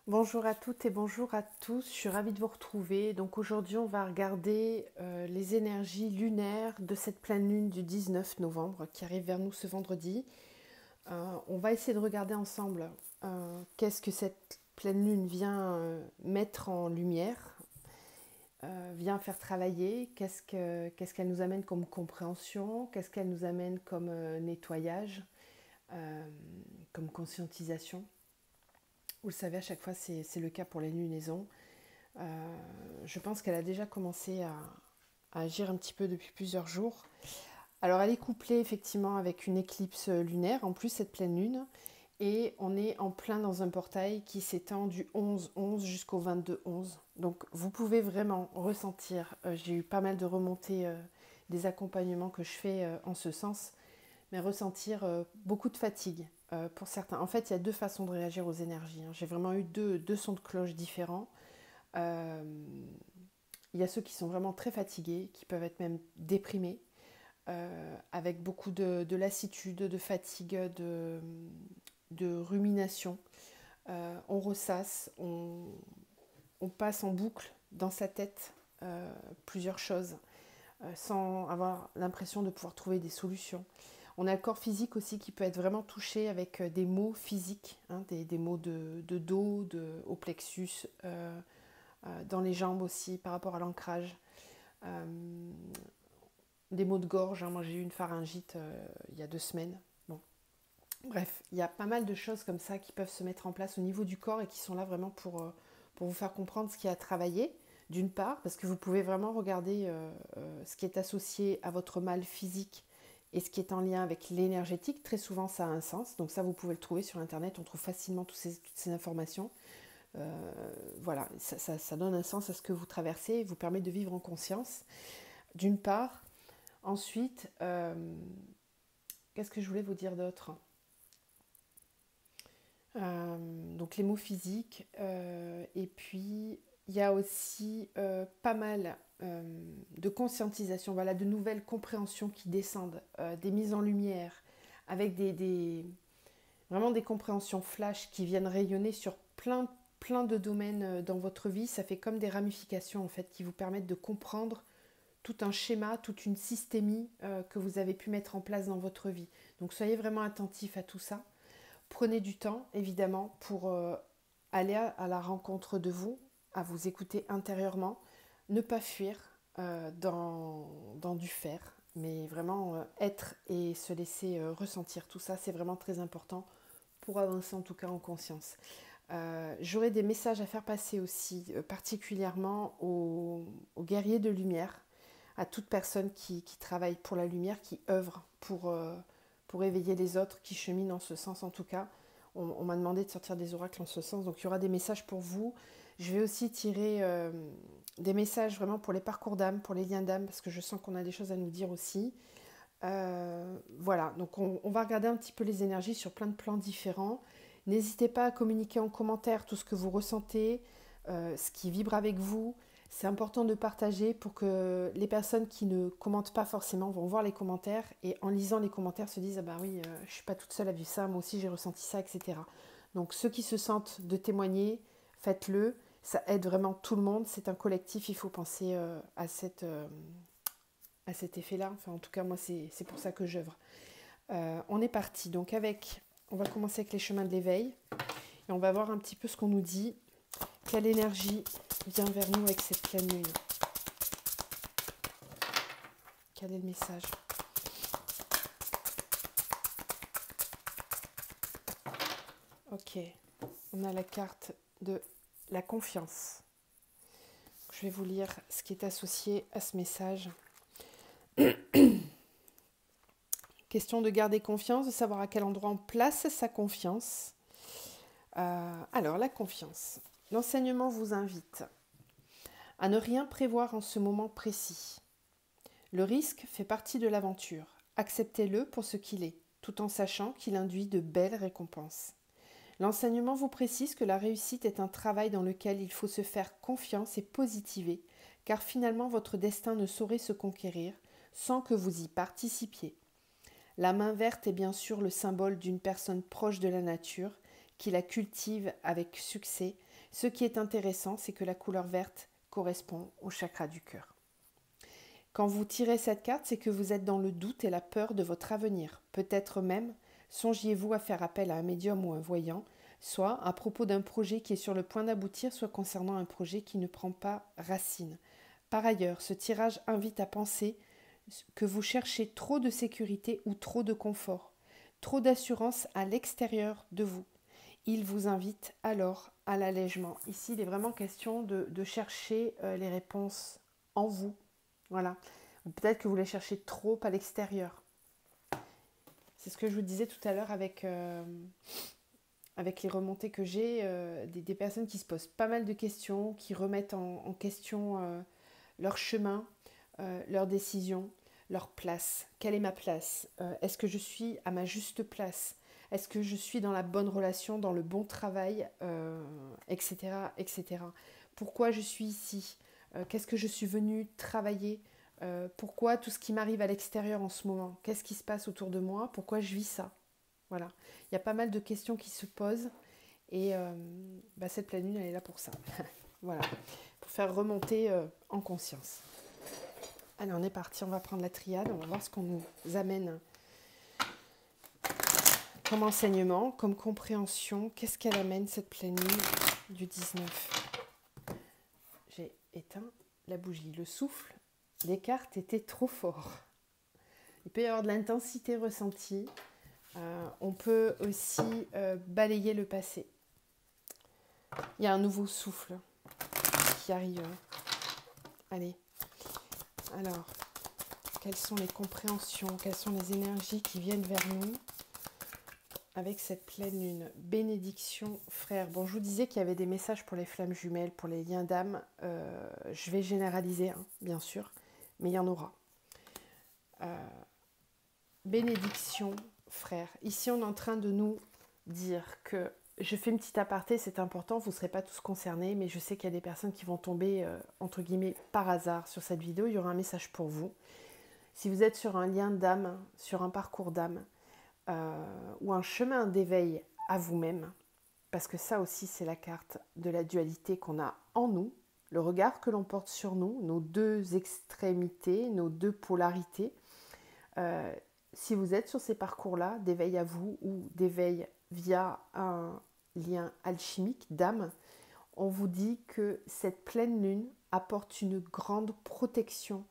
Bonjour à toutes et bonjour à tous, je suis ravie de vous retrouver. Donc aujourd'hui on va regarder les énergies lunaires de cette pleine lune du 19 novembre qui arrive vers nous ce vendredi. On va essayer de regarder ensemble qu'est-ce que cette pleine lune vient mettre en lumière, vient faire travailler, qu'est-ce qu'elle nous amène comme compréhension, qu'est-ce qu'elle nous amène comme nettoyage, euh, comme conscientisation. Vous le savez, à chaque fois c'est le cas pour les lunaisons. Je pense qu'elle a déjà commencé à agir un petit peu depuis plusieurs jours. Alors elle est couplée effectivement avec une éclipse lunaire, en plus cette pleine lune, et on est en plein dans un portail qui s'étend du 11-11 jusqu'au 22-11. Donc vous pouvez vraiment ressentir, j'ai eu pas mal de remontées des accompagnements que je fais en ce sens, mais ressentir beaucoup de fatigue pour certains. En fait, il y a deux façons de réagir aux énergies, hein. J'ai vraiment eu deux sons de cloche différents. Euh, il y a ceux qui sont vraiment très fatigués, qui peuvent être même déprimés, avec beaucoup de lassitude, de fatigue, de rumination. On ressasse, on passe en boucle dans sa tête plusieurs choses, sans avoir l'impression de pouvoir trouver des solutions. On a le corps physique aussi qui peut être vraiment touché avec des maux physiques, hein, des maux de dos, au plexus, dans les jambes aussi par rapport à l'ancrage. Euh, des maux de gorge, hein. Moi j'ai eu une pharyngite il y a 2 semaines. Bon. Bref, il y a pas mal de choses comme ça qui peuvent se mettre en place au niveau du corps et qui sont là vraiment pour vous faire comprendre ce qui a à travailler, d'une part, parce que vous pouvez vraiment regarder ce qui est associé à votre mal physique et ce qui est en lien avec l'énergétique. Très souvent ça a un sens, donc ça vous pouvez le trouver sur internet, on trouve facilement toutes ces informations. Voilà, ça donne un sens à ce que vous traversez et vous permet de vivre en conscience, d'une part. Ensuite, qu'est-ce que je voulais vous dire d'autre? Donc les mots physiques, et puis il y a aussi pas mal de conscientisation, voilà, de nouvelles compréhensions qui descendent, des mises en lumière, avec vraiment des compréhensions flash qui viennent rayonner sur plein de domaines dans votre vie. Ça fait comme des ramifications en fait qui vous permettent de comprendre tout un schéma, toute une systémie que vous avez pu mettre en place dans votre vie. Donc soyez vraiment attentifs à tout ça. Prenez du temps, évidemment, pour aller à la rencontre de vous, à vous écouter intérieurement, ne pas fuir dans du faire, mais vraiment être et se laisser ressentir tout ça, c'est vraiment très important pour avancer en tout cas en conscience. J'aurais des messages à faire passer aussi, particulièrement aux guerriers de lumière, à toute personne qui travaille pour la lumière, qui œuvre pour éveiller les autres, qui chemine en ce sens en tout cas. On m'a demandé de sortir des oracles en ce sens, donc il y aura des messages pour vous. Je vais aussi tirer des messages vraiment pour les parcours d'âme, pour les liens d'âme, parce que je sens qu'on a des choses à nous dire aussi. Voilà, donc on va regarder un petit peu les énergies sur plein de plans différents. N'hésitez pas à communiquer en commentaire tout ce que vous ressentez, ce qui vibre avec vous. C'est important de partager pour que les personnes qui ne commentent pas forcément vont voir les commentaires et en lisant les commentaires se disent ah bah oui, je ne suis pas toute seule à vivre ça, moi aussi j'ai ressenti ça, etc. Donc ceux qui se sentent de témoigner, faites-le. Ça aide vraiment tout le monde. C'est un collectif, il faut penser à cet effet-là. Enfin, en tout cas, moi, c'est pour ça que j'œuvre. On est parti. Donc, on va commencer avec les chemins de l'éveil. Et on va voir un petit peu ce qu'on nous dit. Quelle énergie vient vers nous avec cette pleine lune? Quel est le message? Ok. On a la carte de la confiance. Je vais vous lire ce qui est associé à ce message. Question de garder confiance, de savoir à quel endroit on place sa confiance. Alors, la confiance. L'enseignement vous invite à ne rien prévoir en ce moment précis. Le risque fait partie de l'aventure. Acceptez-le pour ce qu'il est, tout en sachant qu'il induit de belles récompenses. L'enseignement vous précise que la réussite est un travail dans lequel il faut se faire confiance et positiver, car finalement votre destin ne saurait se conquérir sans que vous y participiez. La main verte est bien sûr le symbole d'une personne proche de la nature, qui la cultive avec succès, Ce qui est intéressant, c'est que la couleur verte correspond au chakra du cœur. Quand vous tirez cette carte, c'est que vous êtes dans le doute et la peur de votre avenir. Peut-être même songiez-vous à faire appel à un médium ou un voyant, soit à propos d'un projet qui est sur le point d'aboutir, soit concernant un projet qui ne prend pas racine. Par ailleurs, ce tirage invite à penser que vous cherchez trop de sécurité ou trop de confort, trop d'assurance à l'extérieur de vous. Il vous invite alors à l'allègement. Ici, il est vraiment question de chercher les réponses en vous. Voilà. Peut-être que vous les cherchez trop à l'extérieur. C'est ce que je vous disais tout à l'heure avec les remontées que j'ai, des personnes qui se posent pas mal de questions, qui remettent en question leur chemin, leurs décisions, leur place. Quelle est ma place? Est-ce que je suis à ma juste place? Est-ce que je suis dans la bonne relation, dans le bon travail, etc., etc. Pourquoi je suis ici? Qu'est-ce que je suis venue travailler? Pourquoi tout ce qui m'arrive à l'extérieur en ce moment? Qu'est-ce qui se passe autour de moi? Pourquoi je vis ça? Voilà. Il y a pas mal de questions qui se posent et cette pleine lune, elle est là pour ça. Voilà. Pour faire remonter en conscience. Allez, on est parti, on va prendre la triade, on va voir ce qu'on nous amène comme enseignement, comme compréhension. Qu'est-ce qu'elle amène cette pleine lune du 19? J'ai éteint la bougie. Le souffle des cartes était trop fort. Il peut y avoir de l'intensité ressentie. On peut aussi balayer le passé. Il y a un nouveau souffle qui arrive. Allez. Alors, quelles sont les compréhensions, quelles sont les énergies qui viennent vers nous avec cette pleine lune? Bénédiction, frère. Bon, je vous disais qu'il y avait des messages pour les flammes jumelles, pour les liens d'âme. Je vais généraliser, hein, bien sûr, mais il y en aura. Bénédiction, frère. Ici, on est en train de nous dire que, je fais une petite aparté, c'est important, vous ne serez pas tous concernés, mais je sais qu'il y a des personnes qui vont tomber, entre guillemets, par hasard sur cette vidéo. Il y aura un message pour vous. Si vous êtes sur un lien d'âme, sur un parcours d'âme, ou un chemin d'éveil à vous-même, parce que ça aussi, c'est la carte de la dualité qu'on a en nous, le regard que l'on porte sur nous, nos deux extrémités, nos deux polarités. Si vous êtes sur ces parcours-là, d'éveil à vous ou d'éveil via un lien alchimique d'âme, on vous dit que cette pleine lune apporte une grande protection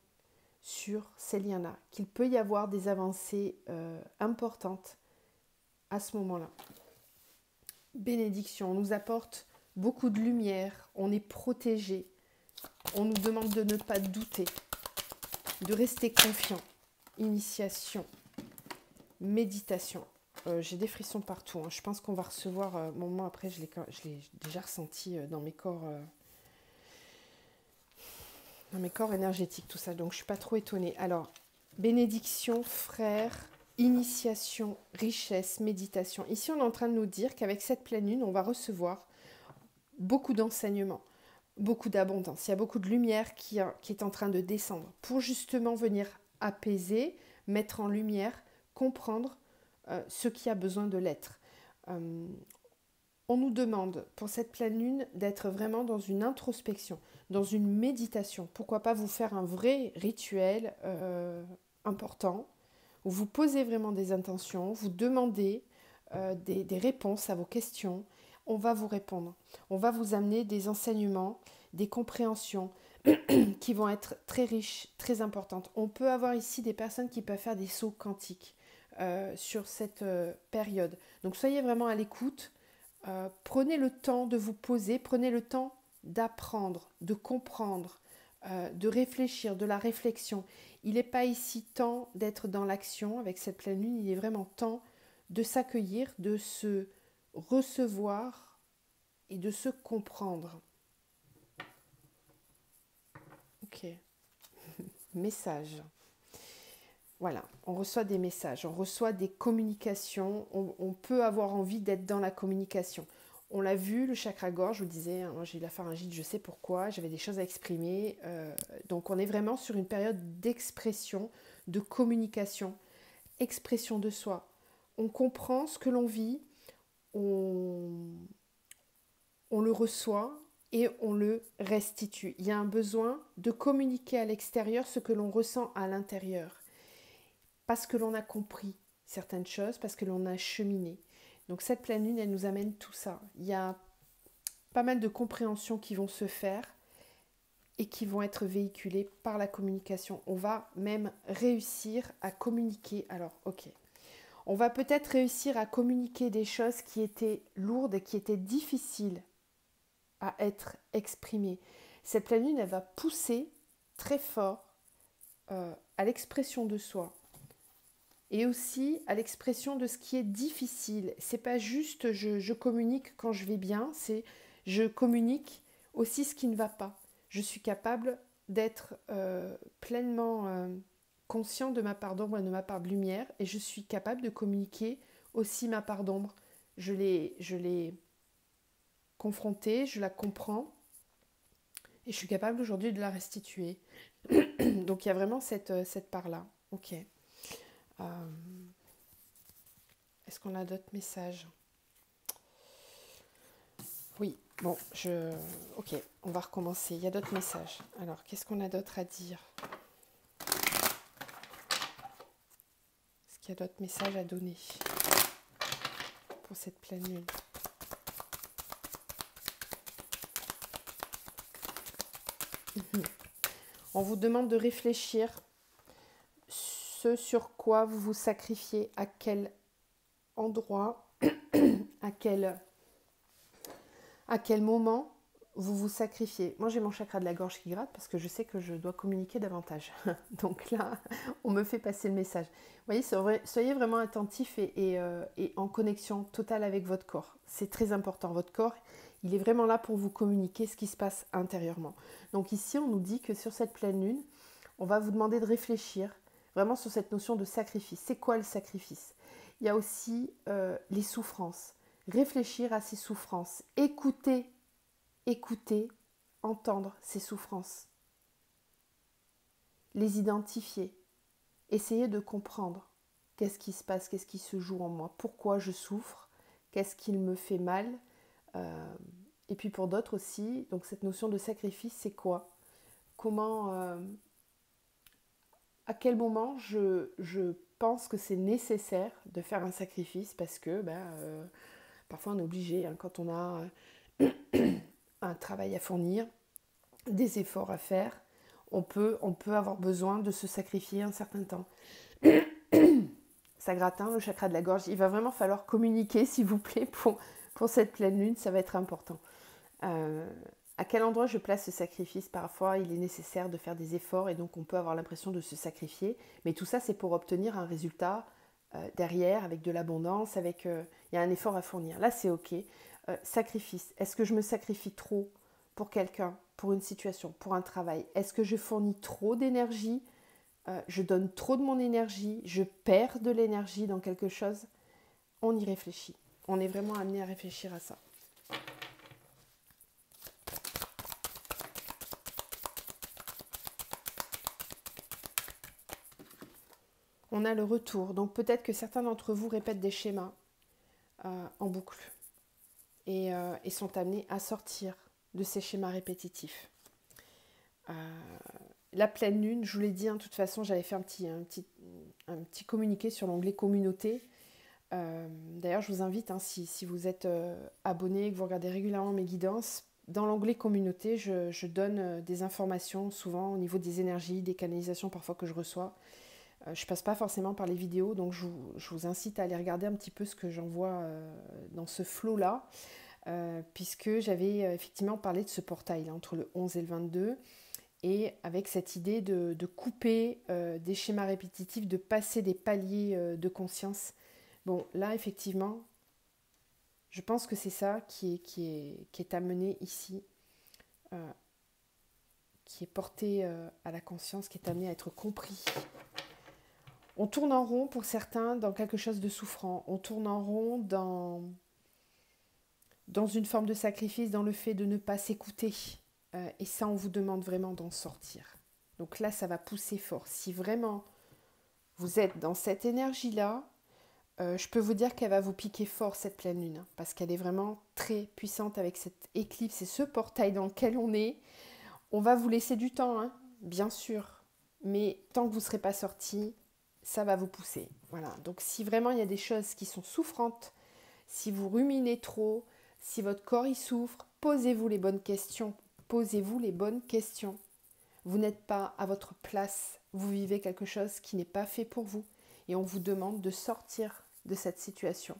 sur ces liens-là, qu'il peut y avoir des avancées importantes à ce moment-là. Bénédiction, on nous apporte beaucoup de lumière, on est protégé, on nous demande de ne pas douter, de rester confiant. Initiation, méditation. J'ai des frissons partout, hein. Je pense qu'on va recevoir, moment après je l'ai déjà ressenti dans mes corps énergétiques, tout ça, donc je ne suis pas trop étonnée. Alors, bénédiction, frère, initiation, richesse, méditation. Ici, on est en train de nous dire qu'avec cette pleine lune, on va recevoir beaucoup d'enseignements, beaucoup d'abondance. Il y a beaucoup de lumière qui est en train de descendre pour justement venir apaiser, mettre en lumière, comprendre ce qui a besoin de l'être. On nous demande pour cette pleine lune d'être vraiment dans une introspection, dans une méditation. Pourquoi pas vous faire un vrai rituel important où vous posez vraiment des intentions, vous demandez des réponses à vos questions. On va vous répondre. On va vous amener des enseignements, des compréhensions qui vont être très riches, très importantes. On peut avoir ici des personnes qui peuvent faire des sauts quantiques sur cette période. Donc soyez vraiment à l'écoute. Prenez le temps de vous poser, prenez le temps d'apprendre, de comprendre, de réfléchir, de la réflexion. Il n'est pas ici temps d'être dans l'action avec cette pleine lune, il est vraiment temps de s'accueillir, de se recevoir et de se comprendre. Ok. Message. Voilà, on reçoit des messages, on reçoit des communications, on peut avoir envie d'être dans la communication. On l'a vu, le chakra-gorge, je vous disais, hein, j'ai eu la pharyngite, je sais pourquoi, j'avais des choses à exprimer. Donc on est vraiment sur une période d'expression, de communication, expression de soi. On comprend ce que l'on vit, on le le reçoit et on le restitue. Il y a un besoin de communiquer à l'extérieur ce que l'on ressent à l'intérieur. Parce que l'on a compris certaines choses, parce que l'on a cheminé. Donc cette pleine lune, elle nous amène tout ça. Il y a pas mal de compréhensions qui vont se faire et qui vont être véhiculées par la communication. On va même réussir à communiquer. Alors, ok. On va peut-être réussir à communiquer des choses qui étaient lourdes et qui étaient difficiles à être exprimées. Cette pleine lune, elle va pousser très fort à l'expression de soi et aussi à l'expression de ce qui est difficile. C'est pas juste je communique quand je vais bien, c'est je communique aussi ce qui ne va pas. Je suis capable d'être pleinement conscient de ma part d'ombre et de ma part de lumière, et je suis capable de communiquer aussi ma part d'ombre. Je l'ai confrontée, je la comprends, et je suis capable aujourd'hui de la restituer. Donc il y a vraiment cette part-là. Ok. Est-ce qu'on a d'autres messages? Oui, bon, ok, on va recommencer. Il y a d'autres messages. Alors, qu'est-ce qu'on a d'autre à dire? Est-ce qu'il y a d'autres messages à donner pour cette pleine lune? On vous demande de réfléchir ce sur quoi vous vous sacrifiez, à quel endroit, à quel moment vous vous sacrifiez. Moi, j'ai mon chakra de la gorge qui gratte parce que je sais que je dois communiquer davantage. Donc là, on me fait passer le message. Vous voyez, soyez vraiment attentifs et en connexion totale avec votre corps. C'est très important. Votre corps, il est vraiment là pour vous communiquer ce qui se passe intérieurement. Donc ici, on nous dit que sur cette pleine lune, on va vous demander de réfléchir vraiment sur cette notion de sacrifice. C'est quoi le sacrifice? Il y a aussi les souffrances. Réfléchir à ces souffrances. Écouter, entendre ces souffrances. Les identifier. Essayer de comprendre qu'est-ce qui se passe, qu'est-ce qui se joue en moi, pourquoi je souffre, qu'est-ce qui me fait mal. Et puis pour d'autres aussi, donc cette notion de sacrifice, c'est quoi? Comment, à quel moment je pense que c'est nécessaire de faire un sacrifice parce que parfois on est obligé, hein, quand on a un travail à fournir, des efforts à faire, on peut avoir besoin de se sacrifier un certain temps. Ça gratte, le chakra de la gorge. Il va vraiment falloir communiquer, s'il vous plaît, pour cette pleine lune, ça va être important. À quel endroit je place ce sacrifice? Parfois, il est nécessaire de faire des efforts et donc on peut avoir l'impression de se sacrifier. Mais tout ça, c'est pour obtenir un résultat derrière, avec de l'abondance, il y a un effort à fournir. Là, c'est ok. Sacrifice. Est-ce que je me sacrifie trop pour quelqu'un, pour une situation, pour un travail? Est-ce que je fournis trop d'énergie? Je donne trop de mon énergie? Je perds de l'énergie dans quelque chose? On y réfléchit. On est vraiment amené à réfléchir à ça. On a le retour. Donc peut-être que certains d'entre vous répètent des schémas en boucle et sont amenés à sortir de ces schémas répétitifs. La pleine lune, je vous l'ai dit, de toute façon, j'avais fait un petit communiqué sur l'onglet communauté. D'ailleurs, je vous invite, si vous êtes abonné, que vous regardez régulièrement mes guidances, dans l'onglet communauté, je donne des informations souvent au niveau des énergies, des canalisations parfois que je reçois. Je passe pas forcément par les vidéos, donc je vous incite à aller regarder un petit peu ce que j'envoie dans ce flow-là, puisque j'avais effectivement parlé de ce portail là, entre le 11 et le 22, et avec cette idée de couper des schémas répétitifs, de passer des paliers de conscience. Bon, là, effectivement, je pense que c'est ça qui est amené ici, qui est porté à la conscience, qui est amené à être compris. On tourne en rond pour certains dans quelque chose de souffrant. On tourne en rond dans une forme de sacrifice, dans le fait de ne pas s'écouter. Et ça, on vous demande vraiment d'en sortir. Donc là, ça va pousser fort. Si vraiment vous êtes dans cette énergie-là, Je peux vous dire qu'elle va vous piquer fort cette pleine lune, hein, parce qu'elle est vraiment très puissante avec cette éclipse et ce portail dans lequel on est. On va vous laisser du temps, hein, bien sûr, mais tant que vous ne serez pas sorti, ça va vous pousser. Voilà. Donc si vraiment il y a des choses qui sont souffrantes, si vous ruminez trop, si votre corps y souffre, posez-vous les bonnes questions. Posez-vous les bonnes questions. Vous n'êtes pas à votre place. Vous vivez quelque chose qui n'est pas fait pour vous. Et on vous demande de sortir de cette situation.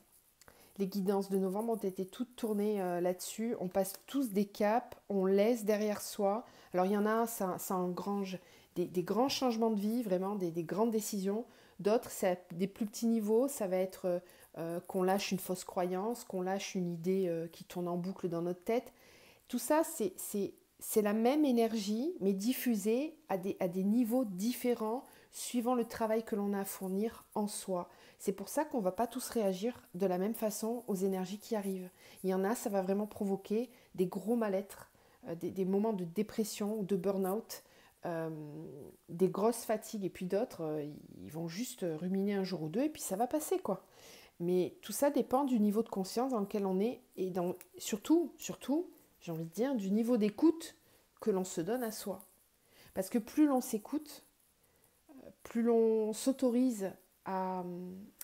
Les guidances de novembre ont été toutes tournées là-dessus. On passe tous des caps, on laisse derrière soi. Alors il y en a, ça engrange des grands changements de vie, vraiment des grandes décisions. D'autres, c'est à des plus petits niveaux. Ça va être qu'on lâche une fausse croyance, qu'on lâche une idée qui tourne en boucle dans notre tête. Tout ça, c'est la même énergie, mais diffusée à des niveaux différents suivant le travail que l'on a à fournir en soi. C'est pour ça qu'on ne va pas tous réagir de la même façon aux énergies qui arrivent. Il y en a, ça va vraiment provoquer des gros mal-être, des moments de dépression ou de burn-out, des grosses fatigues. Et puis d'autres, ils vont juste ruminer un jour ou deux et puis ça va passer, quoi. Mais tout ça dépend du niveau de conscience dans lequel on est et surtout, j'ai envie de dire, du niveau d'écoute que l'on se donne à soi. Parce que plus l'on s'écoute, plus l'on s'autorise à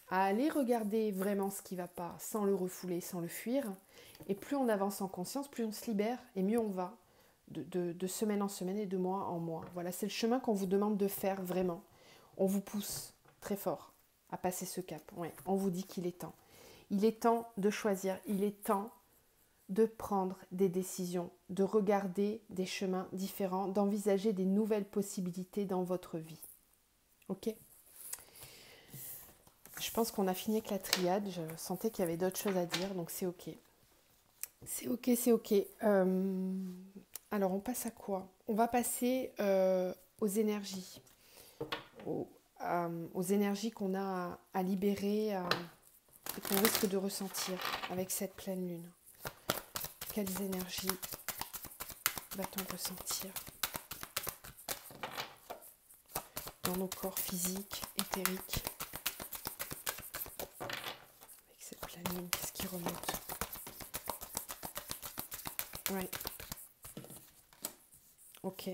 aller regarder vraiment ce qui ne va pas, sans le refouler, sans le fuir, et plus on avance en conscience, plus on se libère, et mieux on va, de semaine en semaine et de mois en mois. Voilà, c'est le chemin qu'on vous demande de faire vraiment. On vous pousse très fort à passer ce cap. Ouais, on vous dit qu'il est temps. Il est temps de choisir, il est temps de prendre des décisions, de regarder des chemins différents, d'envisager des nouvelles possibilités dans votre vie. Ok ? Je pense qu'on a fini avec la triade. Je sentais qu'il y avait d'autres choses à dire, donc c'est ok. C'est ok, c'est ok. Alors, on passe à quoi ? On va passer aux énergies. Aux énergies qu'on a à libérer et qu'on risque de ressentir avec cette pleine lune. Quelles énergies va-t-on ressentir dans nos corps physiques, éthériques, avec cette pleine lune, qu'est-ce qui remonte ? Ouais. Ok.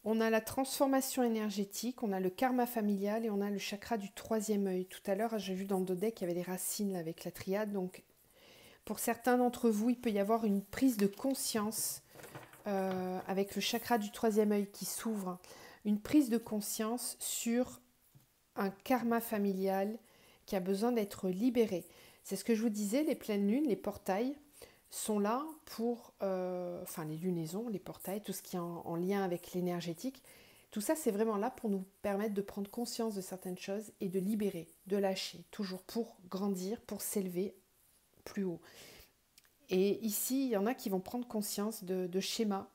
On a la transformation énergétique, on a le karma familial et on a le chakra du troisième œil. Tout à l'heure, j'ai vu dans le dos deck qu'il y avait des racines là, avec la triade. Donc, pour certains d'entre vous, il peut y avoir une prise de conscience avec le chakra du troisième œil qui s'ouvre. Une prise de conscience sur un karma familial qui a besoin d'être libéré. C'est ce que je vous disais, les pleines lunes, les portails sont là pour, les lunaisons, les portails, tout ce qui est en lien avec l'énergétique. Tout ça, c'est vraiment là pour nous permettre de prendre conscience de certaines choses et de libérer, de lâcher, toujours pour grandir, pour s'élever plus haut. Et ici, il y en a qui vont prendre conscience de schémas,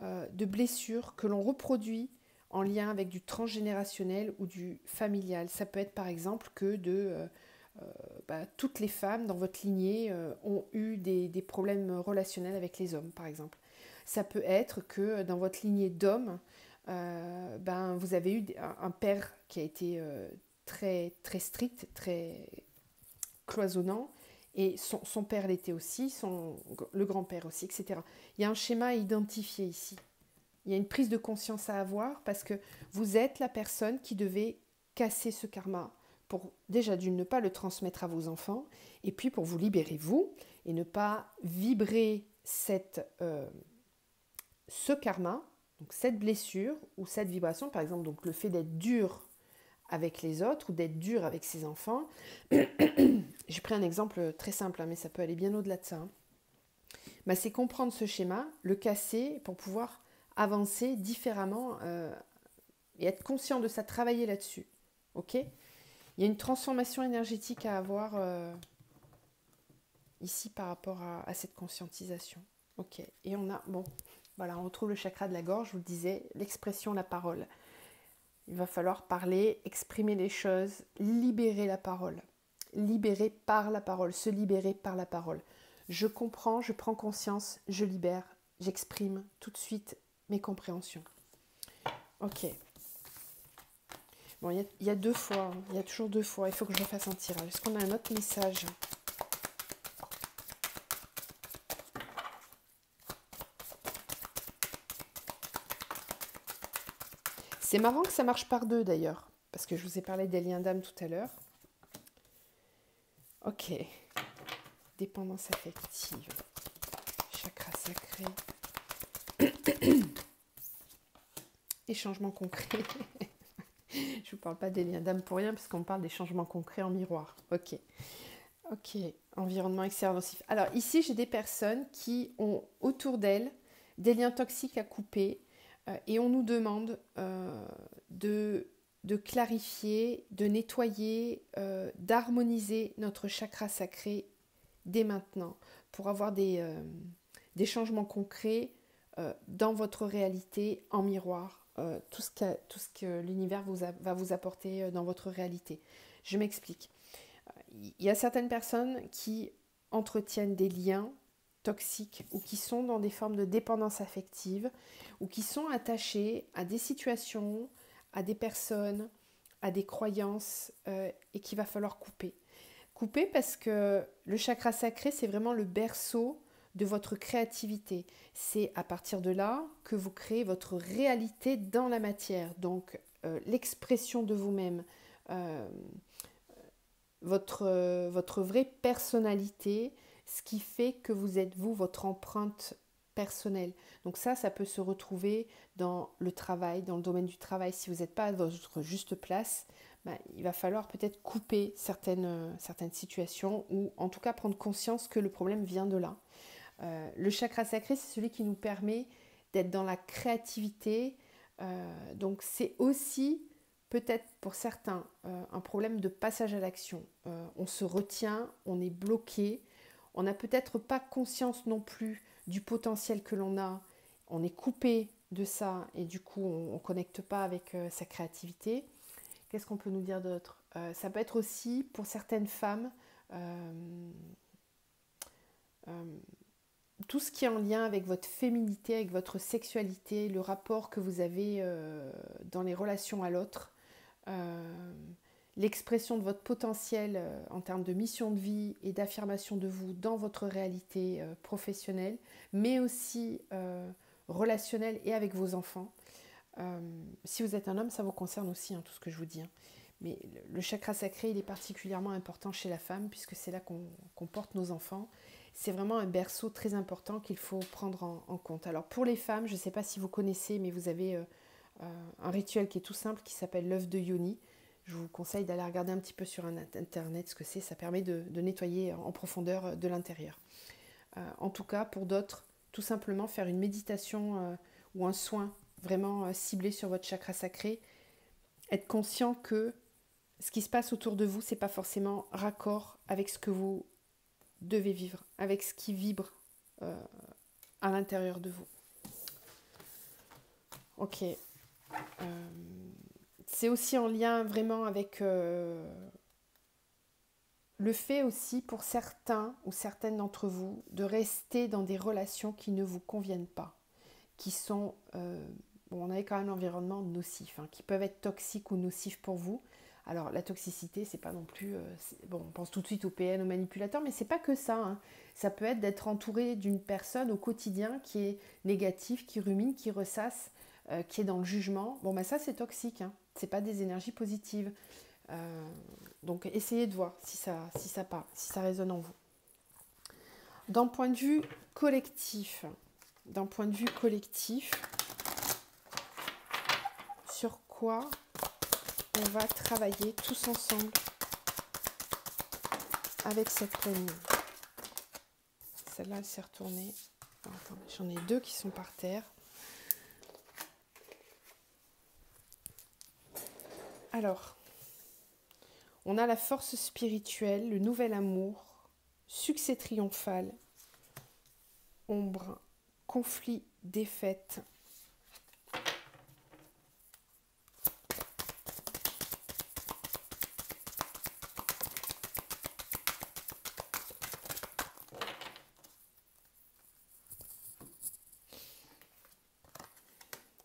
de blessures que l'on reproduit en lien avec du transgénérationnel ou du familial. Ça peut être par exemple que toutes les femmes dans votre lignée ont eu des problèmes relationnels avec les hommes, par exemple. Ça peut être que dans votre lignée d'hommes, vous avez eu un père qui a été très, très strict, très cloisonnant, et son père l'était aussi, le grand-père aussi, etc. Il y a un schéma à identifier ici. Il y a une prise de conscience à avoir parce que vous êtes la personne qui devait casser ce karma pour déjà d'une ne pas le transmettre à vos enfants et puis pour vous libérer vous et ne pas vibrer ce karma, donc cette blessure ou cette vibration, par exemple donc le fait d'être dur avec les autres ou d'être dur avec ses enfants. J'ai pris un exemple très simple, mais ça peut aller bien au-delà de ça. C'est comprendre ce schéma, le casser pour pouvoir avancer différemment et être conscient de ça, travailler là-dessus. Ok ? Il y a une transformation énergétique à avoir ici par rapport à cette conscientisation. Ok. Et on retrouve le chakra de la gorge, je vous le disais, l'expression, la parole. Il va falloir parler, exprimer les choses, libérer la parole. Libérer par la parole, se libérer par la parole. Je comprends, je prends conscience, je libère, j'exprime tout de suite mes compréhensions. Ok. Bon, il y a deux fois, hein. Il y a toujours deux fois. Il faut que je refasse un tirage. Est-ce qu'on a un autre message? C'est marrant que ça marche par deux d'ailleurs, parce que je vous ai parlé des liens d'âme tout à l'heure. Ok. Dépendance affective. Chakra sacré. Et changement concret. Je ne vous parle pas des liens d'âme pour rien, puisqu'on parle des changements concrets en miroir. Ok. Ok. Environnement extérieur nocif. Alors ici, j'ai des personnes qui ont autour d'elles des liens toxiques à couper. Et on nous demande de clarifier, de nettoyer, d'harmoniser notre chakra sacré dès maintenant pour avoir des changements concrets dans votre réalité en miroir, tout ce que l'univers va vous apporter dans votre réalité. Je m'explique. Il y a certaines personnes qui entretiennent des liens toxiques ou qui sont dans des formes de dépendance affective ou qui sont attachés à des situations, à des personnes, à des croyances et qu'il va falloir couper. Couper parce que le chakra sacré, c'est vraiment le berceau de votre créativité. C'est à partir de là que vous créez votre réalité dans la matière. Donc l'expression de vous-même, votre vraie personnalité, ce qui fait que vous êtes vous, votre empreinte personnelle. Donc ça peut se retrouver dans le travail, dans le domaine du travail. Si vous n'êtes pas à votre juste place, il va falloir peut-être couper certaines situations ou en tout cas prendre conscience que le problème vient de là. Le chakra sacré, c'est celui qui nous permet d'être dans la créativité. Donc c'est aussi peut-être pour certains un problème de passage à l'action. On se retient, on est bloqué, on n'a peut-être pas conscience non plus du potentiel que l'on a, on est coupé de ça et du coup on ne connecte pas avec sa créativité. Qu'est-ce qu'on peut nous dire d'autre? Ça peut être aussi pour certaines femmes tout ce qui est en lien avec votre féminité, avec votre sexualité, le rapport que vous avez dans les relations à l'autre, l'expression de votre potentiel en termes de mission de vie et d'affirmation de vous dans votre réalité professionnelle, mais aussi relationnelle et avec vos enfants. Si vous êtes un homme, ça vous concerne aussi, hein, tout ce que je vous dis. Hein. Mais le chakra sacré, il est particulièrement important chez la femme, puisque c'est là qu'on porte nos enfants. C'est vraiment un berceau très important qu'il faut prendre en compte. Alors pour les femmes, je ne sais pas si vous connaissez, mais vous avez un rituel qui est tout simple, qui s'appelle l'œuf de Yoni. Je vous conseille d'aller regarder un petit peu sur Internet ce que c'est. Ça permet de nettoyer en profondeur de l'intérieur. En tout cas, pour d'autres, tout simplement faire une méditation ou un soin vraiment ciblé sur votre chakra sacré. Être conscient que ce qui se passe autour de vous, ce n'est pas forcément raccord avec ce que vous devez vivre, avec ce qui vibre à l'intérieur de vous. Ok. C'est aussi en lien vraiment avec le fait aussi pour certains ou certaines d'entre vous de rester dans des relations qui ne vous conviennent pas, qui sont, on avait quand même l'environnement nocif, hein, qui peuvent être toxiques ou nocifs pour vous. Alors la toxicité, c'est pas non plus, on pense tout de suite au PN, aux manipulateurs, mais c'est pas que ça. Hein. Ça peut être d'être entouré d'une personne au quotidien qui est négative, qui rumine, qui ressasse, qui est dans le jugement. Ça c'est toxique, hein. C'est pas des énergies positives. Donc essayez de voir si ça parle, si ça résonne en vous. D'un point de vue collectif, sur quoi on va travailler tous ensemble avec cette pleine lune. Celle-là, elle s'est retournée. Attendez, j'en ai deux qui sont par terre. Alors, on a la force spirituelle, le nouvel amour, succès triomphal, ombre, conflit, défaite.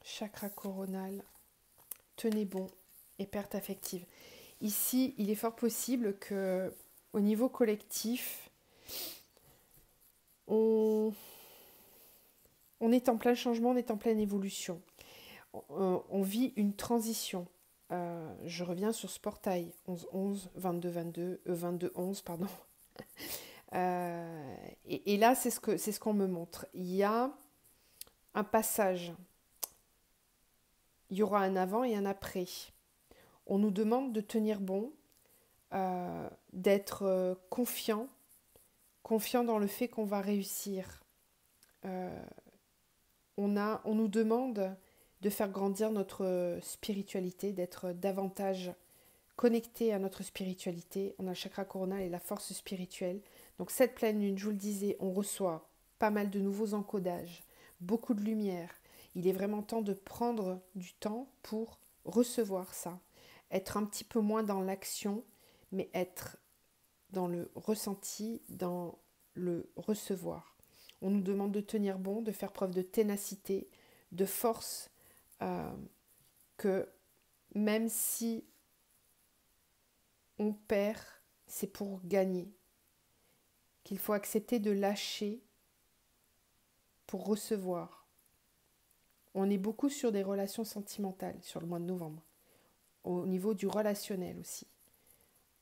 Chakra coronal, tenez bon, et perte affective. Ici, il est fort possible que, au niveau collectif, on est en plein changement, on est en pleine évolution. On vit une transition. Je reviens sur ce portail 11-11, 22-22, 22-11, pardon. Et là, c'est ce qu'on me montre. Il y a un passage. Il y aura un avant et un après. On nous demande de tenir bon, d'être confiant dans le fait qu'on va réussir. On nous demande de faire grandir notre spiritualité, d'être davantage connecté à notre spiritualité. On a le chakra coronal et la force spirituelle. Donc cette pleine lune, je vous le disais, on reçoit pas mal de nouveaux encodages, beaucoup de lumière. Il est vraiment temps de prendre du temps pour recevoir ça. Être un petit peu moins dans l'action, mais être dans le ressenti, dans le recevoir. On nous demande de tenir bon, de faire preuve de ténacité, de force, que même si on perd, c'est pour gagner. Qu'il faut accepter de lâcher pour recevoir. On est beaucoup sur des relations sentimentales sur le mois de novembre, au niveau du relationnel aussi.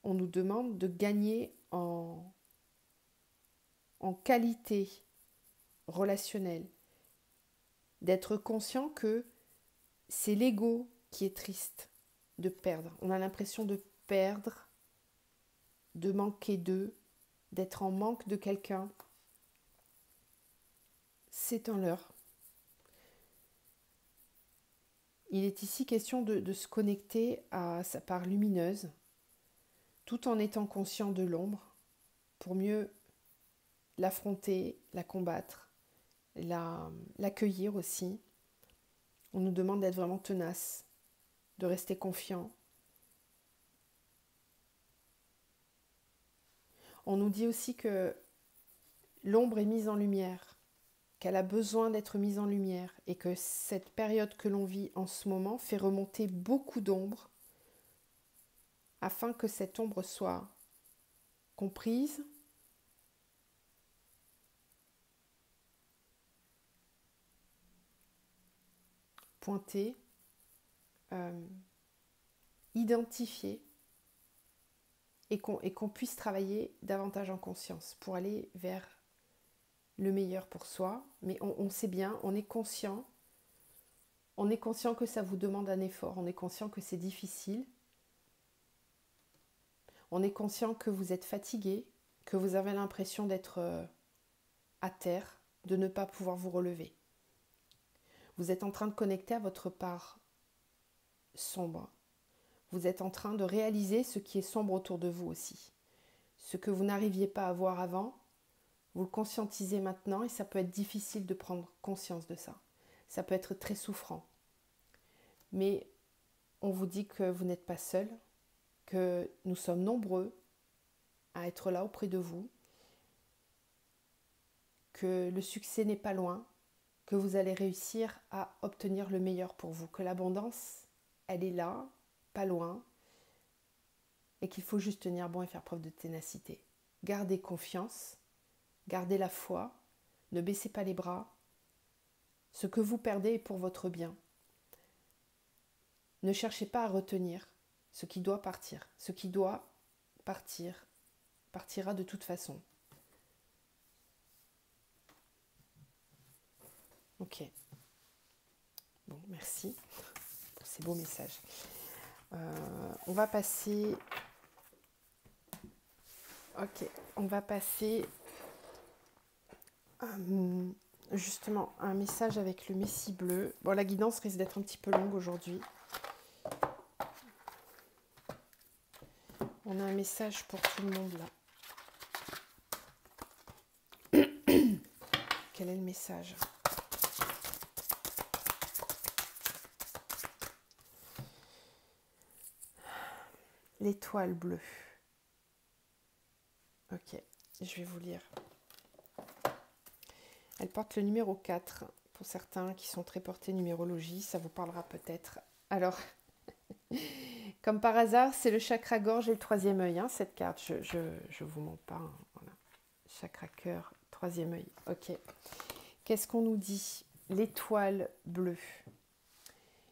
On nous demande de gagner en qualité relationnelle, d'être conscient que c'est l'ego qui est triste de perdre. On a l'impression de perdre, de manquer d'eux, d'être en manque de quelqu'un. C'est un leurre. Il est ici question de se connecter à sa part lumineuse, tout en étant conscient de l'ombre, pour mieux l'affronter, la combattre, l'accueillir aussi. On nous demande d'être vraiment tenace, de rester confiant. On nous dit aussi que l'ombre est mise en lumière, qu'elle a besoin d'être mise en lumière et que cette période que l'on vit en ce moment fait remonter beaucoup d'ombre afin que cette ombre soit comprise, pointée, identifiée et qu'on puisse travailler davantage en conscience pour aller vers le meilleur pour soi. Mais on sait bien, on est conscient que ça vous demande un effort, on est conscient que c'est difficile, on est conscient que vous êtes fatigué, que vous avez l'impression d'être à terre, de ne pas pouvoir vous relever. Vous êtes en train de connecter à votre part sombre. Vous êtes en train de réaliser ce qui est sombre autour de vous aussi. Ce que vous n'arriviez pas à voir avant, vous le conscientisez maintenant et ça peut être difficile de prendre conscience de ça. Ça peut être très souffrant. Mais on vous dit que vous n'êtes pas seul, que nous sommes nombreux à être là auprès de vous, que le succès n'est pas loin, que vous allez réussir à obtenir le meilleur pour vous, que l'abondance, elle est là, pas loin, et qu'il faut juste tenir bon et faire preuve de ténacité. Gardez confiance, gardez la foi, ne baissez pas les bras. Ce que vous perdez est pour votre bien. Ne cherchez pas à retenir ce qui doit partir. Ce qui doit partir, partira de toute façon. Ok. Bon, merci pour ces beaux messages. On va passer... Ok, on va passer justement un message avec le Messie bleu. Bon, la guidance risque d'être un petit peu longue aujourd'hui. On a un message pour tout le monde là. Quel est le message ? L'étoile bleue. Ok, je vais vous lire. Elle porte le numéro 4. Pour certains qui sont très portés numérologie, ça vous parlera peut-être. Alors, Comme par hasard, c'est le chakra gorge et le troisième œil, hein, cette carte. Je vous mens pas. Hein, voilà. Chakra cœur, troisième œil. Ok. Qu'est-ce qu'on nous dit? L'étoile bleue.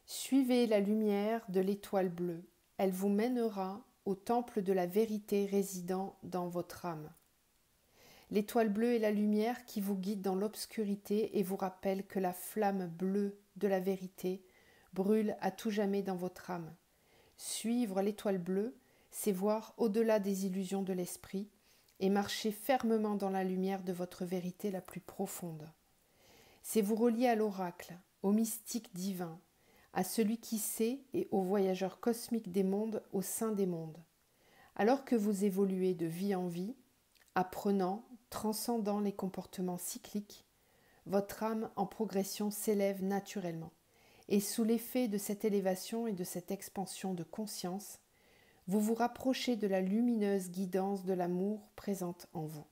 Suivez la lumière de l'étoile bleue. Elle vous mènera au temple de la vérité résidant dans votre âme. L'étoile bleue est la lumière qui vous guide dans l'obscurité et vous rappelle que la flamme bleue de la vérité brûle à tout jamais dans votre âme. Suivre l'étoile bleue, c'est voir au-delà des illusions de l'esprit et marcher fermement dans la lumière de votre vérité la plus profonde. C'est vous relier à l'oracle, au mystique divin, à celui qui sait et aux voyageurs cosmiques des mondes au sein des mondes. Alors que vous évoluez de vie en vie, apprenant, transcendant les comportements cycliques, votre âme en progression s'élève naturellement. Et sous l'effet de cette élévation et de cette expansion de conscience, vous vous rapprochez de la lumineuse guidance de l'amour présente en vous.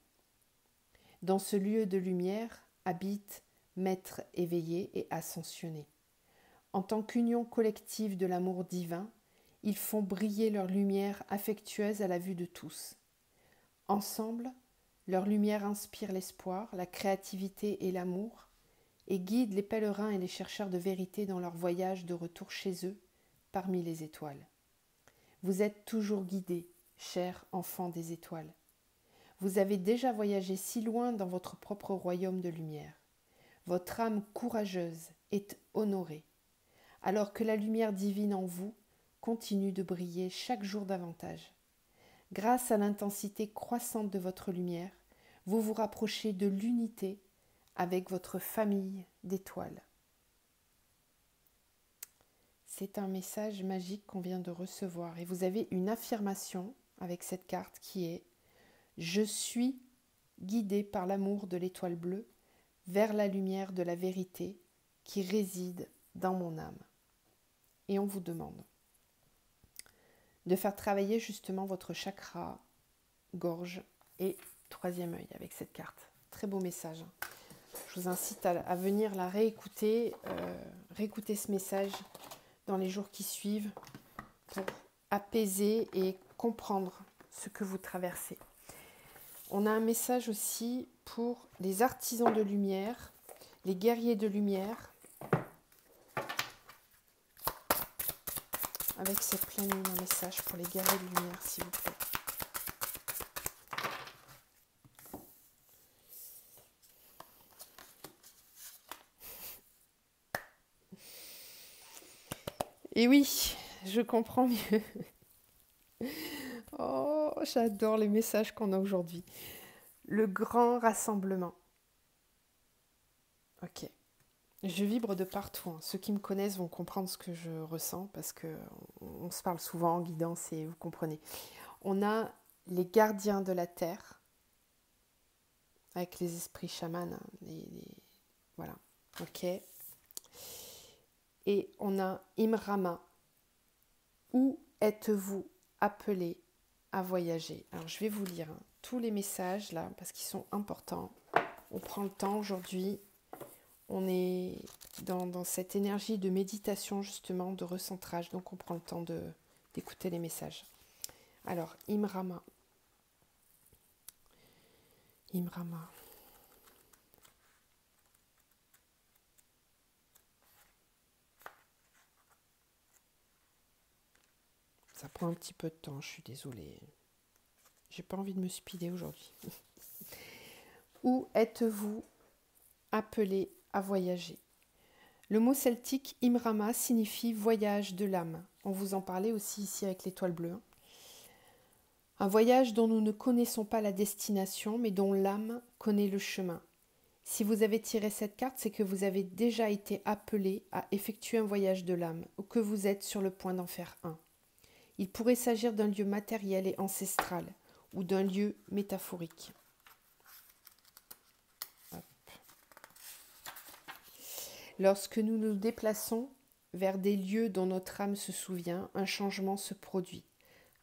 Dans ce lieu de lumière habite Maître éveillé et ascensionné. En tant qu'union collective de l'amour divin, ils font briller leur lumière affectueuse à la vue de tous. Ensemble, leur lumière inspire l'espoir, la créativité et l'amour, et guide les pèlerins et les chercheurs de vérité dans leur voyage de retour chez eux, parmi les étoiles. Vous êtes toujours guidés, chers enfants des étoiles. Vous avez déjà voyagé si loin dans votre propre royaume de lumière. Votre âme courageuse est honorée, alors que la lumière divine en vous continue de briller chaque jour davantage. Grâce à l'intensité croissante de votre lumière, vous vous rapprochez de l'unité avec votre famille d'étoiles. C'est un message magique qu'on vient de recevoir et vous avez une affirmation avec cette carte qui est « Je suis guidé par l'amour de l'étoile bleue vers la lumière de la vérité qui réside dans mon âme. » Et on vous demande de faire travailler justement votre chakra, gorge et troisième œil avec cette carte. Très beau message. Je vous incite à venir la réécouter, réécouter ce message dans les jours qui suivent pour apaiser et comprendre ce que vous traversez. On a un message aussi pour les artisans de lumière, les guerriers de lumière, avec cette pleine lune, un message pour les guerriers de lumière, s'il vous plaît. Et oui, je comprends mieux. Oh, j'adore les messages qu'on a aujourd'hui. Le grand rassemblement. Ok. Je vibre de partout. Hein. Ceux qui me connaissent vont comprendre ce que je ressens parce qu'on se parle souvent en guidance et vous comprenez. On a les gardiens de la terre avec les esprits chamans. Hein, voilà. Ok. Et on a Imrama. Où êtes-vous appelé à voyager? Alors je vais vous lire hein, tous les messages là parce qu'ils sont importants. On prend le temps aujourd'hui. On est dans cette énergie de méditation justement, de recentrage. Donc on prend le temps d'écouter les messages. Alors Imrama. Imrama. Ça prend un petit peu de temps, je suis désolée. J'ai pas envie de me speeder aujourd'hui. Où êtes-vous appelé à voyager? Le mot celtique Imrama signifie voyage de l'âme. On vous en parlait aussi ici avec l'étoile bleue. Un voyage dont nous ne connaissons pas la destination, mais dont l'âme connaît le chemin. Si vous avez tiré cette carte, c'est que vous avez déjà été appelé à effectuer un voyage de l'âme, ou que vous êtes sur le point d'en faire un. Il pourrait s'agir d'un lieu matériel et ancestral, ou d'un lieu métaphorique. Hop. Lorsque nous nous déplaçons vers des lieux dont notre âme se souvient, un changement se produit,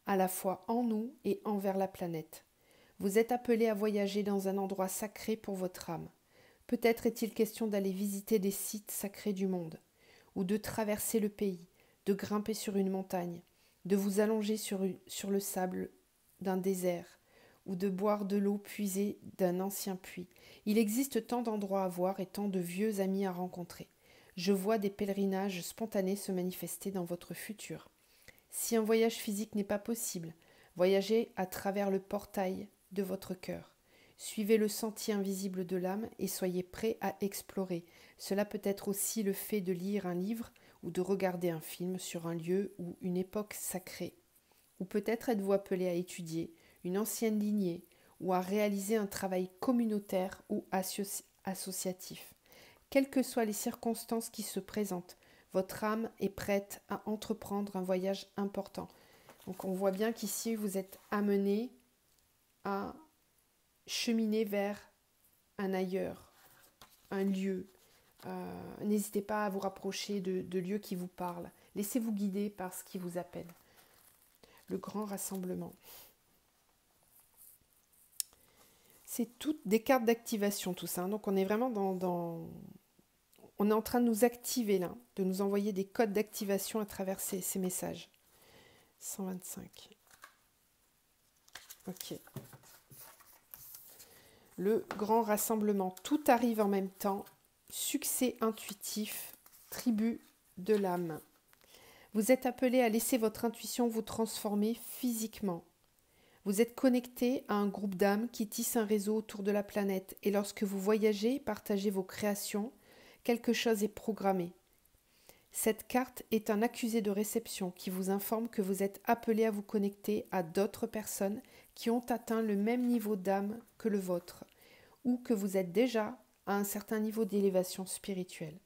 à la fois en nous et envers la planète. Vous êtes appelé à voyager dans un endroit sacré pour votre âme. Peut-être est-il question d'aller visiter des sites sacrés du monde, ou de traverser le pays, de grimper sur une montagne, de vous allonger sur le sable d'un désert ou de boire de l'eau puisée d'un ancien puits. Il existe tant d'endroits à voir et tant de vieux amis à rencontrer. Je vois des pèlerinages spontanés se manifester dans votre futur. Si un voyage physique n'est pas possible, voyagez à travers le portail de votre cœur. Suivez le sentier invisible de l'âme et soyez prêts à explorer. Cela peut être aussi le fait de lire un livre ou de regarder un film sur un lieu ou une époque sacrée. Ou peut-être êtes-vous appelé à étudier une ancienne lignée ou à réaliser un travail communautaire ou associatif. Quelles que soient les circonstances qui se présentent, votre âme est prête à entreprendre un voyage important. Donc on voit bien qu'ici vous êtes amené à cheminer vers un ailleurs, un lieu. N'hésitez pas à vous rapprocher de lieux qui vous parlent. Laissez-vous guider par ce qui vous appelle. Le grand rassemblement. C'est toutes des cartes d'activation, tout ça. Donc on est vraiment on est en train de nous activer là, de nous envoyer des codes d'activation à travers ces messages. 125. Ok. Le grand rassemblement. Tout arrive en même temps. Succès intuitif. Tribu de l'âme. Vous êtes appelé à laisser votre intuition vous transformer physiquement. Vous êtes connecté à un groupe d'âmes qui tisse un réseau autour de la planète. Et lorsque vous voyagez, partagez vos créations, quelque chose est programmé. Cette carte est un accusé de réception qui vous informe que vous êtes appelé à vous connecter à d'autres personnes qui ont atteint le même niveau d'âme que le vôtre, ou que vous êtes déjà à un certain niveau d'élévation spirituelle.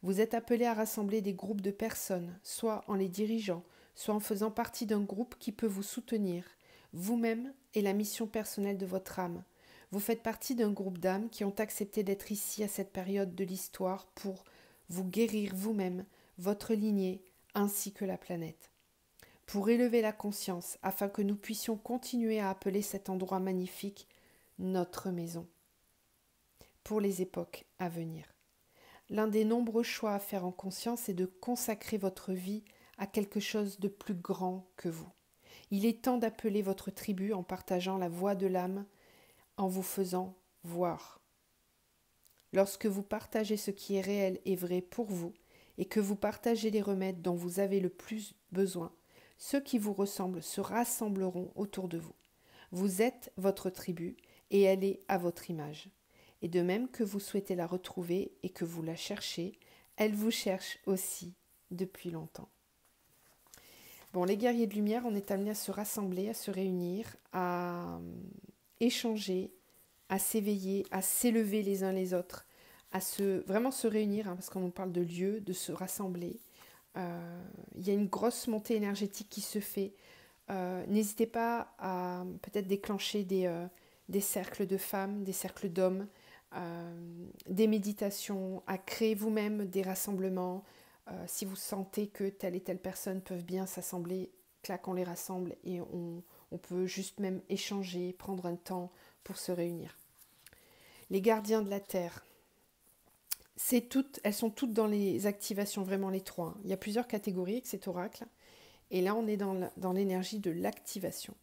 Vous êtes appelé à rassembler des groupes de personnes, soit en les dirigeant, soit en faisant partie d'un groupe qui peut vous soutenir, vous-même et la mission personnelle de votre âme. Vous faites partie d'un groupe d'âmes qui ont accepté d'être ici à cette période de l'histoire pour vous guérir vous-même, votre lignée, ainsi que la planète. Pour élever la conscience, afin que nous puissions continuer à appeler cet endroit magnifique notre maison, pour les époques à venir. L'un des nombreux choix à faire en conscience est de consacrer votre vie à quelque chose de plus grand que vous. Il est temps d'appeler votre tribu en partageant la voix de l'âme, en vous faisant voir. Lorsque vous partagez ce qui est réel et vrai pour vous, et que vous partagez les remèdes dont vous avez le plus besoin, ceux qui vous ressemblent se rassembleront autour de vous. Vous êtes votre tribu, et elle est à votre image. Et de même que vous souhaitez la retrouver et que vous la cherchez, elle vous cherche aussi depuis longtemps. Bon, les guerriers de lumière, on est amenés à se rassembler, à se réunir, à échanger, à s'éveiller, à s'élever les uns les autres, à vraiment se réunir, parce qu'on nous parle de lieu, de se rassembler. Il y a une grosse montée énergétique qui se fait. N'hésitez pas à peut-être déclencher des cercles de femmes, des cercles d'hommes, des méditations, à créer vous-même des rassemblements. Si vous sentez que telle et telle personne peuvent bien s'assembler, clac, on les rassemble et on peut juste même échanger, prendre un temps pour se réunir. Les gardiens de la Terre, elles sont toutes dans les activations, vraiment les trois. Il y a plusieurs catégories avec cet oracle. Et là, on est dans l'énergie de l'activation.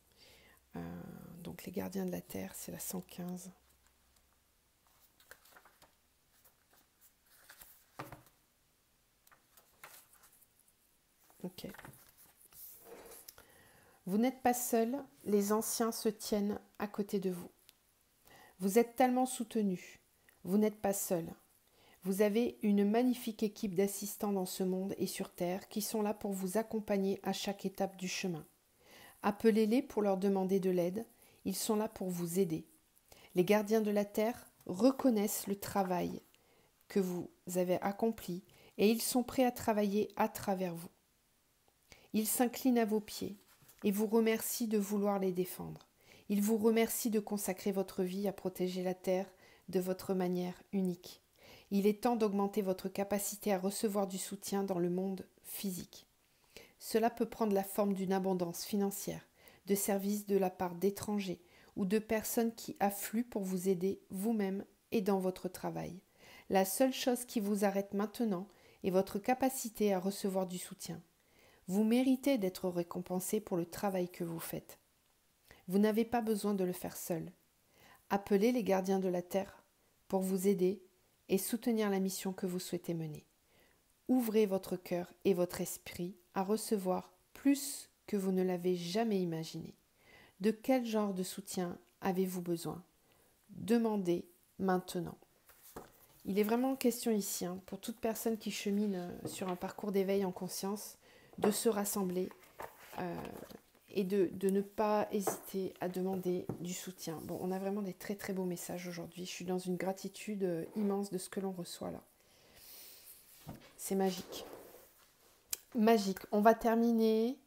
Donc les gardiens de la Terre, c'est la 115. Ok. Vous n'êtes pas seul, les anciens se tiennent à côté de vous. Vous êtes tellement soutenu. Vous n'êtes pas seul. Vous avez une magnifique équipe d'assistants dans ce monde et sur Terre qui sont là pour vous accompagner à chaque étape du chemin. Appelez-les pour leur demander de l'aide. Ils sont là pour vous aider. Les gardiens de la Terre reconnaissent le travail que vous avez accompli et ils sont prêts à travailler à travers vous. Ils s'inclinent à vos pieds et vous remercient de vouloir les défendre. Ils vous remercient de consacrer votre vie à protéger la Terre de votre manière unique. Il est temps d'augmenter votre capacité à recevoir du soutien dans le monde physique. Cela peut prendre la forme d'une abondance financière, de services de la part d'étrangers ou de personnes qui affluent pour vous aider vous-même et dans votre travail. La seule chose qui vous arrête maintenant est votre capacité à recevoir du soutien. Vous méritez d'être récompensé pour le travail que vous faites. Vous n'avez pas besoin de le faire seul. Appelez les gardiens de la terre pour vous aider et soutenir la mission que vous souhaitez mener. Ouvrez votre cœur et votre esprit à recevoir plus que vous ne l'avez jamais imaginé. De quel genre de soutien avez-vous besoin? Demandez maintenant. Il est vraiment question ici, pour toute personne qui chemine sur un parcours d'éveil en conscience, de se rassembler et de ne pas hésiter à demander du soutien. Bon, on a vraiment des très très beaux messages aujourd'hui. Je suis dans une gratitude immense de ce que l'on reçoit là. C'est magique. Magique. On va terminer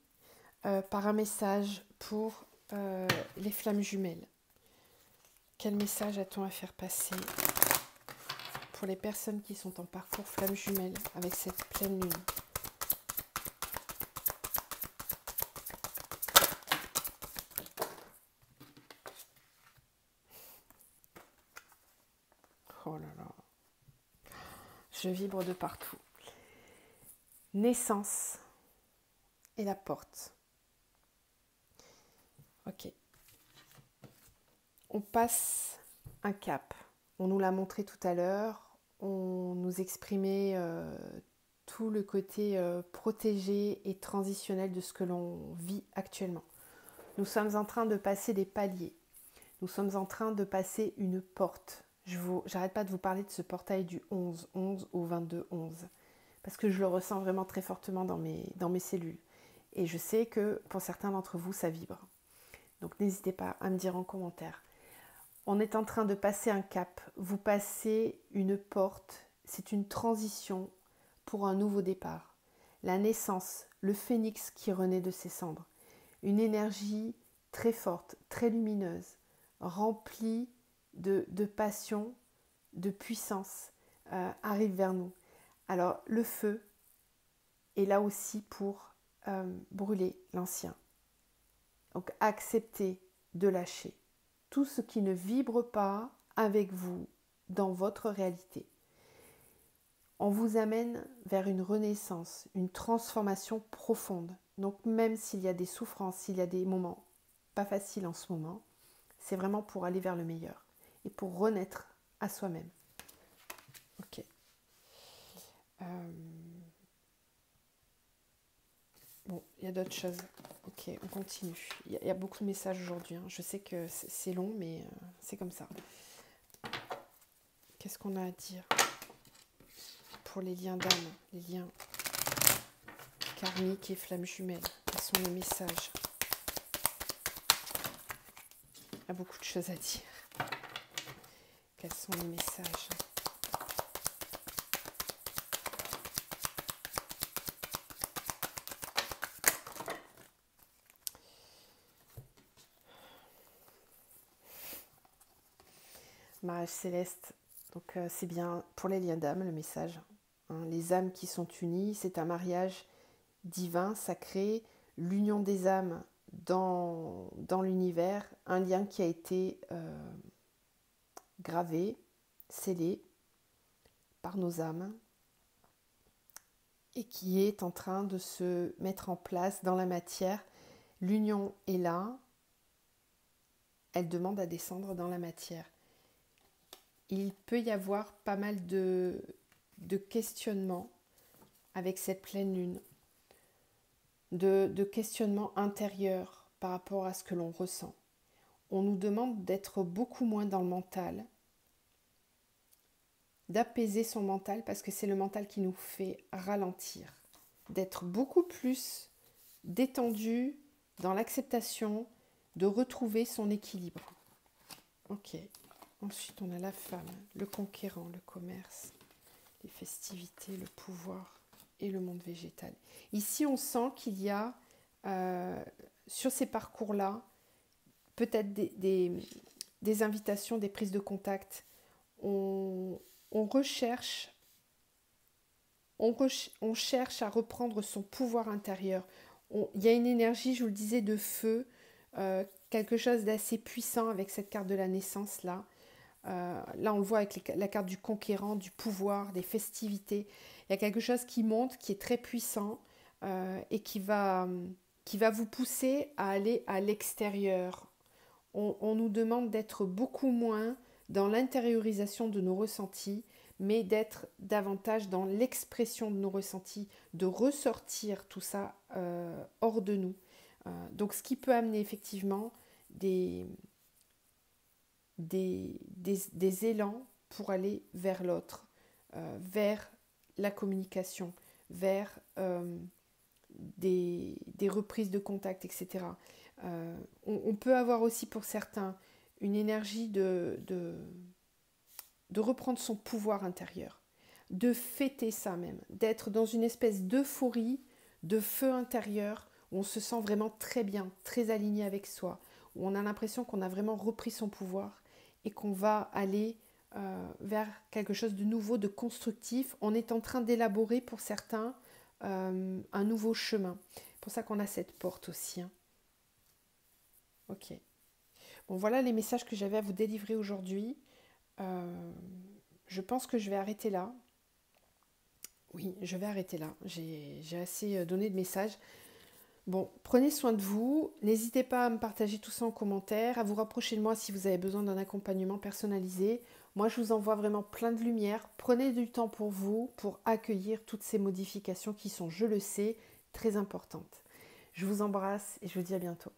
par un message pour les flammes jumelles. Quel message a-t-on à faire passer pour les personnes qui sont en parcours flammes jumelles avec cette pleine lune? Oh là là, je vibre de partout. Naissance et la porte. Ok. On passe un cap. On nous l'a montré tout à l'heure. On nous exprimait tout le côté protégé et transitionnel de ce que l'on vit actuellement. Nous sommes en train de passer des paliers. Nous sommes en train de passer une porte. J'arrête pas de vous parler de ce portail du 11-11 au 22-11 parce que je le ressens vraiment très fortement dans mes cellules. Et je sais que pour certains d'entre vous, ça vibre. Donc n'hésitez pas à me dire en commentaire. On est en train de passer un cap. Vous passez une porte. C'est une transition pour un nouveau départ. La naissance, le phénix qui renaît de ses cendres. Une énergie très forte, très lumineuse, remplie de passion, de puissance, arrive vers nous. Alors le feu est là aussi pour brûler l'ancien. Donc acceptez de lâcher tout ce qui ne vibre pas avec vous dans votre réalité. On vous amène vers une renaissance, une transformation profonde. Donc même s'il y a des souffrances, s'il y a des moments pas faciles en ce moment, c'est vraiment pour aller vers le meilleur et pour renaître à soi-même. Ok. Bon, il y a d'autres choses. Ok, on continue. Il y a beaucoup de messages aujourd'hui. Je sais que c'est long, mais c'est comme ça. Qu'est-ce qu'on a à dire pour les liens d'âme, les liens karmiques et flammes jumelles? Quels sont les messages? Il y a beaucoup de choses à dire. Quels sont les messages? Mariage céleste, donc c'est bien pour les liens d'âme le message. Les âmes qui sont unies, c'est un mariage divin, sacré, l'union des âmes dans l'univers, un lien qui a été gravé, scellé par nos âmes et qui est en train de se mettre en place dans la matière. L'union est là, elle demande à descendre dans la matière. Il peut y avoir pas mal de questionnements avec cette pleine lune, de questionnements intérieurs par rapport à ce que l'on ressent. On nous demande d'être beaucoup moins dans le mental, d'apaiser son mental parce que c'est le mental qui nous fait ralentir, d'être beaucoup plus détendu dans l'acceptation, de retrouver son équilibre. Ok. Ensuite, on a la femme, le conquérant, le commerce, les festivités, le pouvoir et le monde végétal. Ici, on sent qu'il y a, sur ces parcours-là, peut-être des invitations, des prises de contact. On cherche à reprendre son pouvoir intérieur. Il y a une énergie, je vous le disais, de feu, quelque chose d'assez puissant avec cette carte de la naissance là. Là on le voit avec la carte du conquérant, du pouvoir, des festivités. Il y a quelque chose qui monte, qui est très puissant, et qui va vous pousser à aller à l'extérieur. On nous demande d'être beaucoup moins dans l'intériorisation de nos ressentis, mais d'être davantage dans l'expression de nos ressentis, de ressortir tout ça hors de nous. Donc ce qui peut amener effectivement des élans pour aller vers l'autre, vers la communication, vers des reprises de contact, etc. On peut avoir aussi pour certains une énergie de reprendre son pouvoir intérieur, de fêter ça même, d'être dans une espèce d'euphorie, de feu intérieur, où on se sent vraiment très bien, très aligné avec soi, où on a l'impression qu'on a vraiment repris son pouvoir et qu'on va aller vers quelque chose de nouveau, de constructif. On est en train d'élaborer pour certains un nouveau chemin. C'est pour ça qu'on a cette porte aussi. Hein. Ok. Bon, voilà les messages que j'avais à vous délivrer aujourd'hui. Je pense que je vais arrêter là. Oui, je vais arrêter là. J'ai assez donné de messages. Bon, prenez soin de vous. N'hésitez pas à me partager tout ça en commentaire, à vous rapprocher de moi si vous avez besoin d'un accompagnement personnalisé. Moi, je vous envoie vraiment plein de lumière. Prenez du temps pour vous, pour accueillir toutes ces modifications qui sont, je le sais, très importantes. Je vous embrasse et je vous dis à bientôt.